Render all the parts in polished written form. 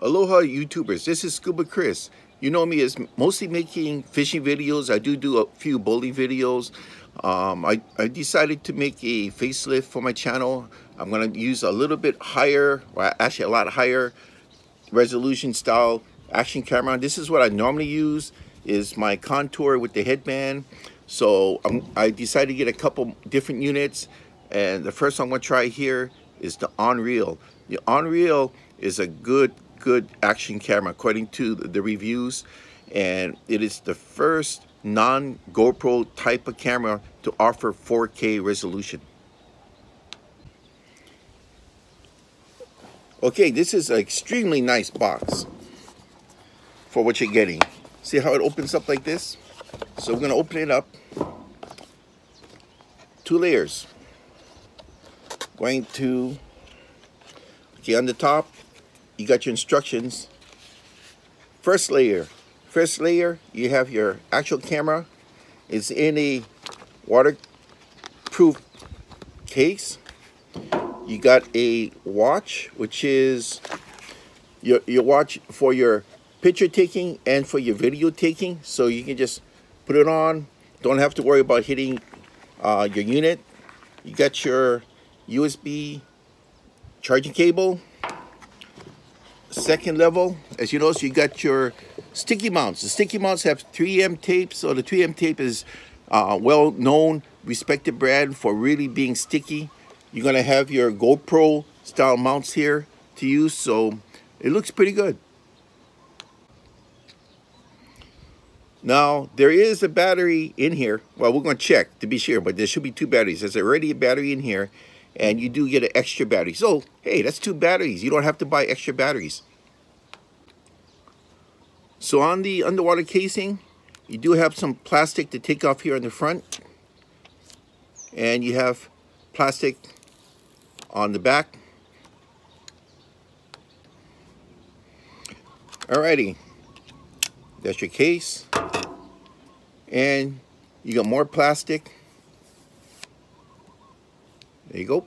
Aloha YouTubers, this is Scuba Chris. You know me as mostly making fishing videos. I do a few bowling videos. I decided to make a facelift for my channel. I'm going to use a little bit higher, well, actually a lot higher resolution style action camera. This is what I normally use, is my contour with the headband. So I decided to get a couple different units, and the first I'm going to try here is the OnReal. The OnReal is a good action camera according to the reviews, and it is the first non-GoPro type of camera to offer 4K resolution. Okay, this is an extremely nice box for what you're getting. See how it opens up like this? So we're going to open it up. 2 layers. Going to, okay, on the top you got your instructions. First layer, you have your actual camera. It's in a waterproof case. You got a watch, which is your watch for your picture taking and for your video taking. So you can just put it on, don't have to worry about hitting your unit. You got your USB charging cable. Second level, as you notice, you got your sticky mounts. The sticky mounts have 3M tape, so the 3M tape is well-known, respected brand for really being sticky. You're going to have your GoPro style mounts here to use, so it looks pretty good. Now, there is a battery in here. Well, we're going to check to be sure, but there should be 2 batteries. There's already a battery in here, and you do get an extra battery. So, hey, that's 2 batteries. You don't have to buy extra batteries. So on the underwater casing, you do have some plastic to take off here on the front. And you have plastic on the back. Alrighty. That's your case. And you got more plastic. There you go.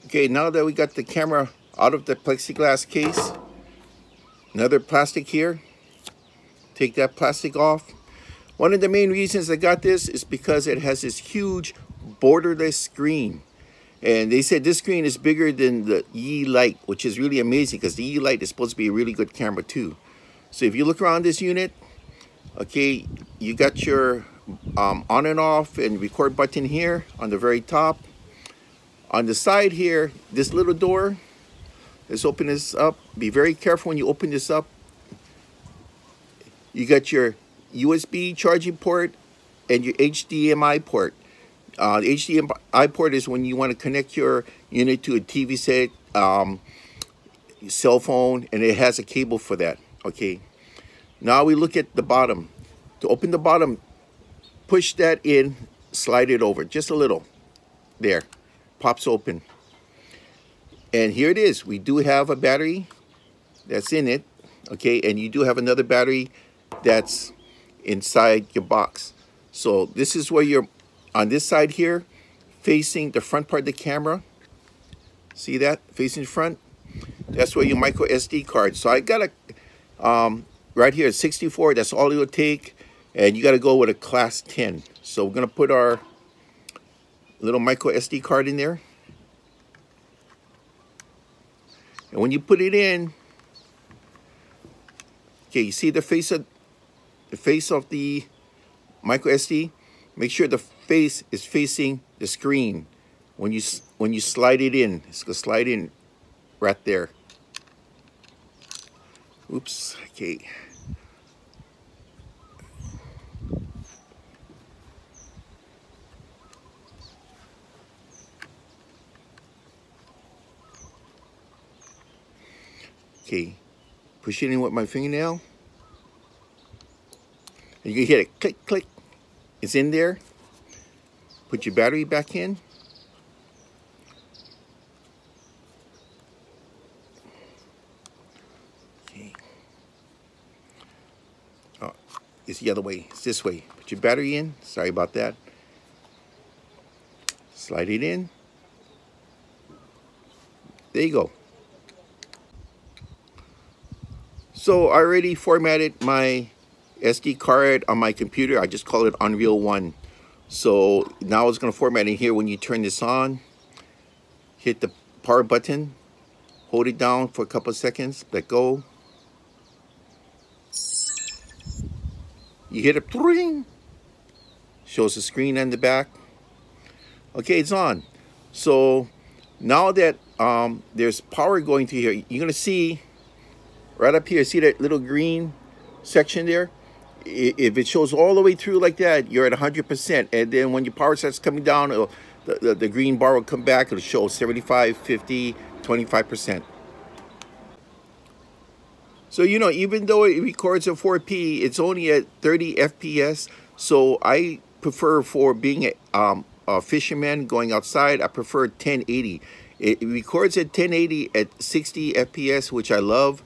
Okay, now that we got the camera out of the plexiglass case, another plastic here. Take that plastic off. One of the main reasons I got this is because it has this huge borderless screen. And they said this screen is bigger than the E-Lite, which is really amazing because the E-Lite is supposed to be a really good camera too. So if you look around this unit, okay, you got your on and off and record button here on the very top. On the side here, this little door, let's open this up. Be very careful when you open this up. You got your USB charging port and your HDMI port. The HDMI port is when you want to connect your unit to a TV set, cell phone, and it has a cable for that. Okay. Now we look at the bottom. To open the bottom, push that in, slide it over just a little. There, pops open. And here it is. We do have a battery that's in it, okay, and you do have another battery that's inside your box. So this is where you're on this side here, facing the front part of the camera. See that? Facing the front. That's where your micro SD card. So I got a right here at 64. That's all it'll take, and you got to go with a class 10. So we're gonna put our little micro SD card in there. And when you put it in, okay, you see the face of the micro SD. Make sure the face is facing the screen when you slide it in. It's gonna slide in right there. Oops. Okay. Okay, push it in with my fingernail. And you can hear it click, click. It's in there. Put your battery back in. Okay. Oh, it's the other way. It's this way. Put your battery in. Sorry about that. Slide it in. There you go. So I already formatted my SD card on my computer. I just call it OnReal 1. So now it's going to format in here. When you turn this on, hit the power button, hold it down for a couple of seconds, let go. You hit a ring, shows the screen on the back. Okay, it's on. So now that there's power going to here, you're going to see right up here, see that little green section there? If it shows all the way through like that, you're at 100%. And then when your power starts coming down, the green bar will come back. It'll show 75, 50, 25%. So, you know, even though it records at 4P, it's only at 30 FPS. So I prefer, for being a fisherman going outside, I prefer 1080. It records at 1080 at 60 FPS, which I love.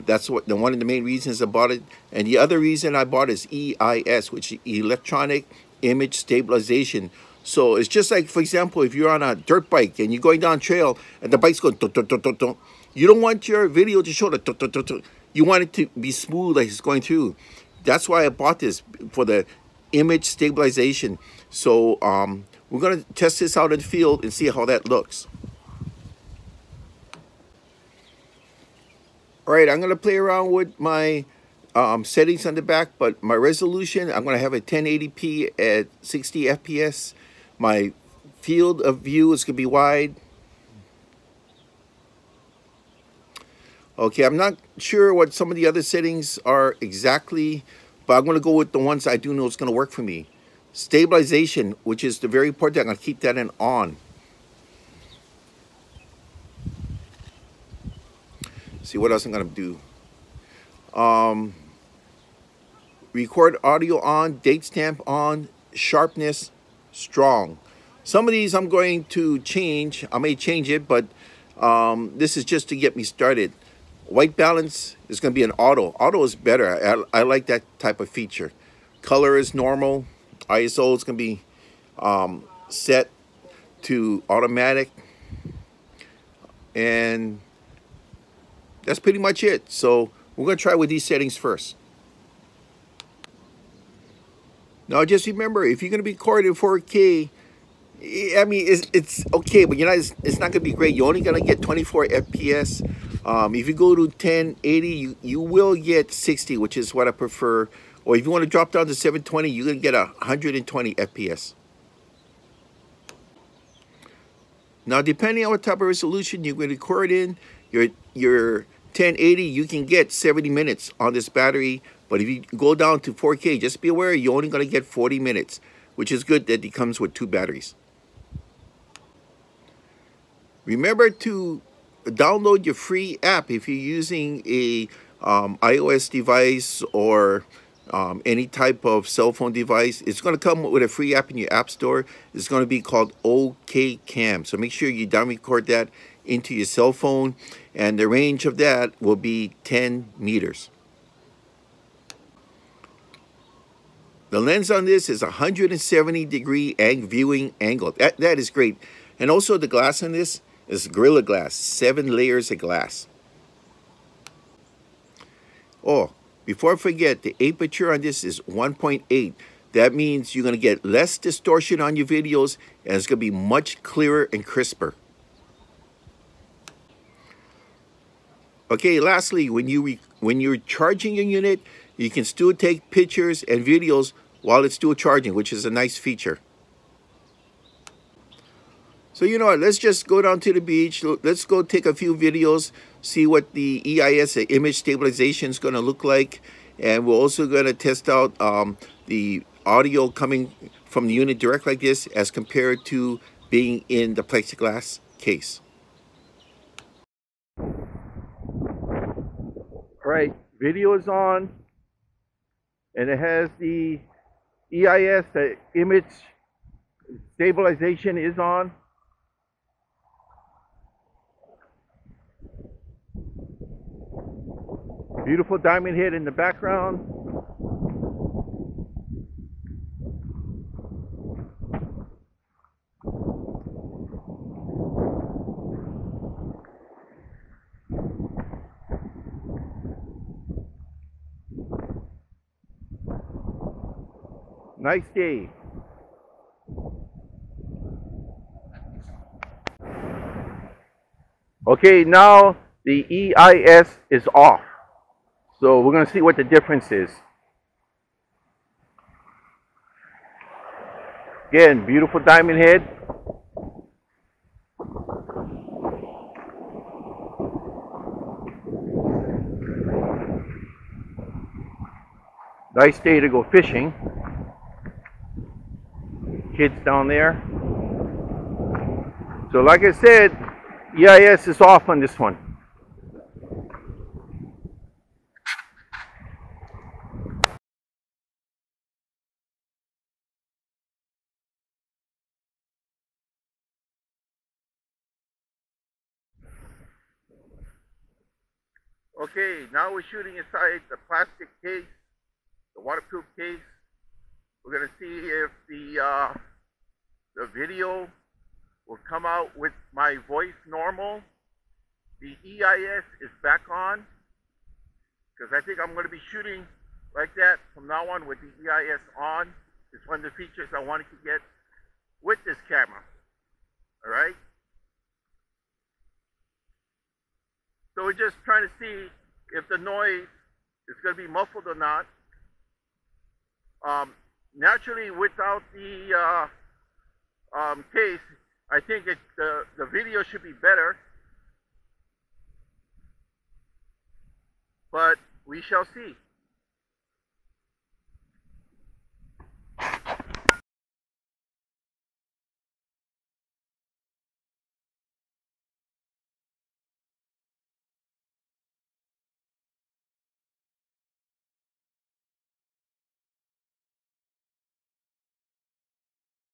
That's one of the main reasons I bought it. And the other reason I bought is EIS, which is electronic image stabilization. So it's just like, for example, if you're on a dirt bike and you're going down trail and the bike's going dun, dun, dun, dun, dun, you don't want your video to show the dun, dun, dun, dun. You want it to be smooth, like it's going through. That's why I bought this, for the image stabilization. So we're going to test this out in the field and see how that looks. All right, I'm going to play around with my settings on the back, but my resolution, I'm going to have a 1080p at 60 FPS. My field of view is going to be wide. Okay, I'm not sure what some of the other settings are exactly, but I'm going to go with the ones I do know is going to work for me. Stabilization, which is the very important, I'm going to keep that in on. See what else I'm going to do. Record audio on, date stamp on, sharpness strong. Some of these I'm going to change. I may change it, but this is just to get me started. White balance is going to be an auto. Auto is better. I like that type of feature. Color is normal. ISO is going to be set to automatic. And that's pretty much it. So we're going to try with these settings first. Now just remember, if you're going to be recording 4K, I mean, it's okay, but it's not going to be great. You're only going to get 24 FPS. If you go to 1080, you will get 60, which is what I prefer. Or if you want to drop down to 720, you're going to get 120 FPS. Now, depending on what type of resolution you're going to record in, your 1080, you can get 70 minutes on this battery. But if you go down to 4K, just be aware you're only going to get 40 minutes, which is good that it comes with 2 batteries. Remember to download your free app if you're using a iOS device or any type of cell phone device. It's going to come with a free app in your app store. It's going to be called OK Cam. So make sure you down record that into your cell phone, and the range of that will be 10 meters. The lens on this is 170-degree viewing angle. That is great. And also the glass on this is Gorilla Glass, 7 layers of glass. Oh, before I forget, the aperture on this is 1.8. That means you're going to get less distortion on your videos, and it's going to be much clearer and crisper. Okay, lastly, when you're charging your unit, you can still take pictures and videos while it's still charging, which is a nice feature. So you know what, let's just go down to the beach. Let's go take a few videos, see what the EIS, the image stabilization, is going to look like. And we're also going to test out the audio coming from the unit direct like this as compared to being in the plexiglass case. All right, video is on, and it has the EIS, the image stabilization is on. Beautiful diamond head in the background. Nice day. Okay, now the EIS is off. So we're going to see what the difference is. Again, beautiful diamond head. Nice day to go fishing. Kids down there. So like I said, EIS is off on this one. Okay, now we're shooting inside the plastic case, the waterproof case. We're going to see if the video will come out with my voice normal. The EIS is back on, because I think I'm going to be shooting like that from now on with the EIS on. It's one of the features I wanted to get with this camera. All right. So we're just trying to see if the noise is going to be muffled or not. Naturally, without the case, I think the video should be better. But we shall see.